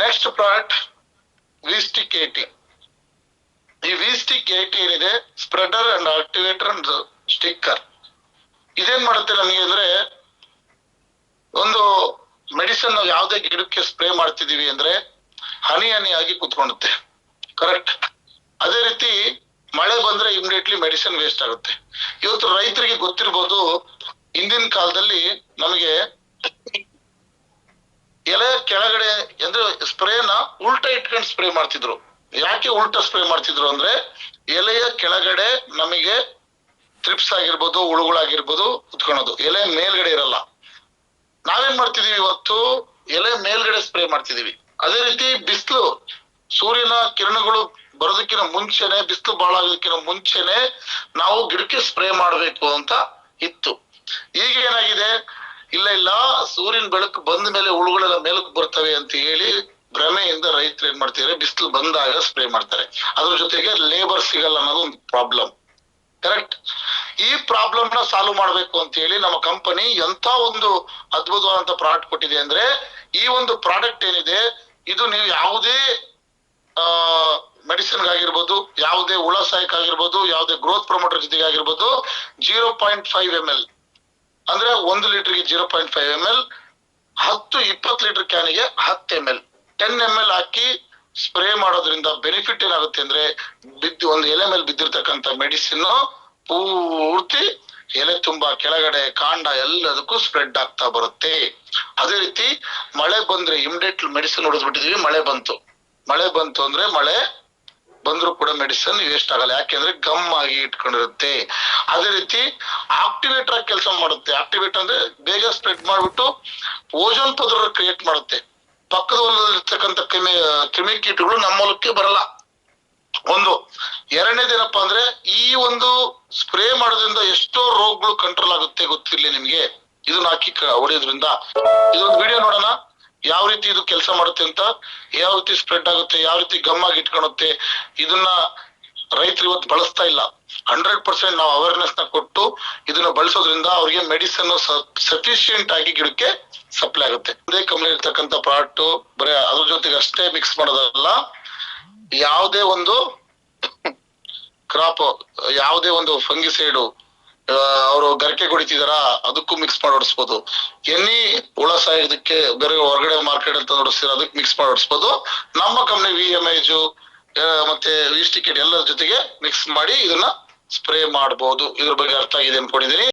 Next product ವಿಸ್ಟಿಕ್ 80. ಈ ವಿಸ್ಟಿಕ್ 80 ಏನಿದೆ spreader and activator and sticker. ಇದೇನ್ ಮಾಡುತ್ತೆ ನಮಗೆ ಅಂದ್ರೆ, ಒಂದು ಮೆಡಿಸಿನ್ ನಾವು ಯಾವ್ದೇ ಗಿಡಕ್ಕೆ ಸ್ಪ್ರೇ ಮಾಡ್ತಿದೀವಿ ಅಂದ್ರೆ ಹನಿ ಹನಿಯಾಗಿ ಕುತ್ಕೊಳ್ಳುತ್ತೆ. ಕರೆಕ್ಟ್. ಅದೇ ರೀತಿ ಮಳೆ ಬಂದ್ರೆ ಇಮಿಡಿಯೇಟ್ಲಿ ಮೆಡಿಸಿನ್ ವೇಸ್ಟ್ ಆಗುತ್ತೆ. ಇವತ್ತು ರೈತರಿಗೆ ಗೊತ್ತಿರ್ಬೋದು, ಹಿಂದಿನ ಕಾಲದಲ್ಲಿ ನಮಗೆ ಎಲೆ ಕೆಳಗಡೆ ಅಂದ್ರೆ ಸ್ಪ್ರೇನ ಉಲ್ಟಾ ಇಟ್ಕೊಂಡು ಸ್ಪ್ರೇ ಮಾಡ್ತಿದ್ರು. ಯಾಕೆ ಉಲ್ಟಾ ಸ್ಪ್ರೇ ಮಾಡ್ತಿದ್ರು ಅಂದ್ರೆ, ಎಲೆಯ ಕೆಳಗಡೆ ನಮಗೆ ಟ್ರಿಪ್ಸ್ ಆಗಿರ್ಬೋದು, ಹುಳುಗಳಾಗಿರ್ಬೋದು ಕುತ್ಕೊಳ್ಳೋದು, ಎಲೆ ಮೇಲ್ಗಡೆ ಇರಲ್ಲ. ನಾವೇನ್ ಮಾಡ್ತಿದೀವಿ ಇವತ್ತು, ಎಲೆ ಮೇಲ್ಗಡೆ ಸ್ಪ್ರೇ ಮಾಡ್ತಿದೀವಿ. ಅದೇ ರೀತಿ ಬಿಸಿಲು, ಸೂರ್ಯನ ಕಿರಣಗಳು ಬರೋದಕ್ಕಿಂತ ಮುಂಚೆನೆ, ಬಿಸಿಲು ಬಾಳ ಆಗೋದಕ್ಕಿಂತ ಮುಂಚೆನೆ ನಾವು ಗಿಡಕ್ಕೆ ಸ್ಪ್ರೇ ಮಾಡ್ಬೇಕು ಅಂತ ಇತ್ತು. ಈಗ ಏನಾಗಿದೆ, ಇಲ್ಲ ಸೂರ್ಯನ ಬೆಳಕು ಬಂದ ಮೇಲೆ ಹುಳುಗಳೆಲ್ಲ ಮೇಲಕ್ಕೆ ಬರ್ತವೆ ಅಂತ ಹೇಳಿ ಭ್ರಮೆಯಿಂದ ರೈತರು ಏನ್ ಮಾಡ್ತಿದ್ದಾರೆ, ಬಿಸಿಲು ಬಂದಾಗ ಸ್ಪ್ರೇ ಮಾಡ್ತಾರೆ. ಅದ್ರ ಜೊತೆಗೆ ಲೇಬರ್ ಸಿಗಲ್ಲ ಅನ್ನೋದು ಒಂದು ಪ್ರಾಬ್ಲಮ್. ಕರೆಕ್ಟ್. ಈ ಪ್ರಾಬ್ಲಮ್ ನ ಸಾಲ್ವ್ ಮಾಡ್ಬೇಕು ಅಂತ ಹೇಳಿ ನಮ್ಮ ಕಂಪನಿ ಎಂತ ಒಂದು ಅದ್ಭುತವಾದಂತ ಪ್ರಾಡಕ್ಟ್ ಕೊಟ್ಟಿದೆ ಅಂದ್ರೆ, ಈ ಒಂದು ಪ್ರಾಡಕ್ಟ್ ಏನಿದೆ ಇದು ನೀವು ಯಾವುದೇ ಮೆಡಿಸಿನ್ ಆಗಿರ್ಬೋದು, ಯಾವುದೇ ಹುಳ ಸಹಾಯಕ ಆಗಿರ್ಬೋದು, ಯಾವುದೇ ಗ್ರೋತ್ ಪ್ರಮೋಟರ್ ಜೊತೆಗೆ ಆಗಿರ್ಬೋದು, 0.5 ml ಅಂದ್ರೆ 1 ಲೀಟರ್ಗೆ 0.5 ml, 10-20 ಲೀಟರ್ ಕ್ಯಾನಿಗೆ 10 ml, 10 ml ಹಾಕಿ ಸ್ಪ್ರೇ ಮಾಡೋದ್ರಿಂದ ಬೆನಿಫಿಟ್ ಏನಾಗುತ್ತೆ ಅಂದ್ರೆ, ಒಂದು ಎಲೆ ಮೇಲೆ ಬಿದ್ದಿರ್ತಕ್ಕಂಥ ಮೆಡಿಸಿನ್ ಪೂರ್ತಿ ಎಲೆ ತುಂಬಾ ಕೆಳಗಡೆ ಕಾಂಡ ಎಲ್ಲದಕ್ಕೂ ಸ್ಪ್ರೆಡ್ ಆಗ್ತಾ ಬರುತ್ತೆ. ಅದೇ ರೀತಿ ಮಳೆ ಬಂದ್ರೆ ಇಮಿಡಿಯೇಟ್ ಮೆಡಿಸಿನ್ ಹೊಡೆದ್ಬಿಟ್ಟಿದೀವಿ, ಮಳೆ ಬಂತು ಅಂದ್ರೆ ಮಳೆ ಬಂದ್ರು ಕೂಡ ಮೆಡಿಸಿನ್ ವೇಸ್ಟ್ ಆಗಲ್ಲ. ಯಾಕೆಂದ್ರೆ ಗಮ್ ಆಗಿ ಇಟ್ಕೊಂಡಿರುತ್ತೆ. ಅದೇ ರೀತಿ ಆಕ್ಟಿವೇಟರ್ ಆಗಿ ಕೆಲಸ ಮಾಡುತ್ತೆ. ಆಕ್ಟಿವೇಟರ್ ಅಂದ್ರೆ ಬೇಗ ಸ್ಪ್ರೆಡ್ ಮಾಡ್ಬಿಟ್ಟು ಓಜೋನ್ ಪದರ ಕ್ರಿಯೇಟ್ ಮಾಡುತ್ತೆ. ಪಕ್ಕದಲ್ಲಿರ್ತಕ್ಕಂಥ ಕ್ರಿಮಿಕೀಟಗಳು ನಮ್ಮ ಮೂಲಕ್ಕೆ ಬರಲ್ಲ. ಒಂದು. ಎರಡನೇದೇನಪ್ಪಾ ಅಂದ್ರೆ, ಈ ಒಂದು ಸ್ಪ್ರೇ ಮಾಡೋದ್ರಿಂದ ಎಷ್ಟೋ ರೋಗಗಳು ಕಂಟ್ರೋಲ್ ಆಗುತ್ತೆ ಗೊತ್ತಿರ್ಲಿ ನಿಮ್ಗೆ. ಇದನ್ನ ಹಾಕಿ ಹೊಡೆಯೋದ್ರಿಂದ. ಇದೊಂದು ವಿಡಿಯೋ ನೋಡೋಣ, ಯಾವ ರೀತಿ ಇದು ಕೆಲಸ ಮಾಡುತ್ತೆ ಅಂತ, ಯಾವ ರೀತಿ ಸ್ಪ್ರೆಡ್ ಆಗುತ್ತೆ, ಯಾವ ರೀತಿ ಗಮ್ ಆಗಿ ಇಟ್ಕೊಳುತ್ತೆ. ಇದನ್ನ ರೈತರು ಇವತ್ತು ಬಳಸ್ತಾ ಇಲ್ಲ. 100% ನಾವು ಅವೇರ್ನೆಸ್ ನ ಕೊಟ್ಟು ಇದನ್ನ ಬಳಸೋದ್ರಿಂದ ಅವ್ರಿಗೆ ಮೆಡಿಸಿನ್ ಸಫಿಶಿಯಂಟ್ ಆಗಿ ಗಿಡಕ್ಕೆ ಸಪ್ಲೈ ಆಗುತ್ತೆ. ಅದೇ ಕಂಪ್ನಿ ಇರ್ತಕ್ಕಂಥ ಪ್ರಾಡಕ್ಟ್ ಬರೀ ಅದ್ರ ಜೊತೆಗೆ ಅಷ್ಟೇ ಮಿಕ್ಸ್ ಮಾಡೋದಲ್ಲ, ಯಾವುದೇ ಒಂದು ಕ್ರಾಪ್, ಯಾವುದೇ ಒಂದು ಫಂಗಿಸೈಡ್ ಅವರು ಗರಿಕೆ ಹೊಡಿತಿದಾರ ಅದಕ್ಕೂ ಮಿಕ್ಸ್ ಮಾಡಿ ಹೊಡಿಸ್ಬೋದು. ಎನಿ ಹುಳ ಸಾಯೋದಕ್ಕೆ ಬೇರೆ ಹೊರಗಡೆ ಮಾರ್ಕೆಟ್ ಅಂತ ಹೊಡಿಸ್ತೀರ ಅದಕ್ಕೆ ಮಿಕ್ಸ್ ಮಾಡಿ ಹೊಡಿಸ್ಬೋದು. ನಮ್ಮ ಕಂಪ್ನಿ VMIJ ಮತ್ತೆ ವಿಸ್ಟಿಕ್ 80 ಎಲ್ಲರ ಜೊತೆಗೆ ಮಿಕ್ಸ್ ಮಾಡಿ ಇದನ್ನ ಸ್ಪ್ರೇ ಮಾಡಬಹುದು. ಇದ್ರ ಬಗ್ಗೆ ಅರ್ಥ ಆಗಿದೆ ಅನ್ಕೊಂಡಿದೀನಿ.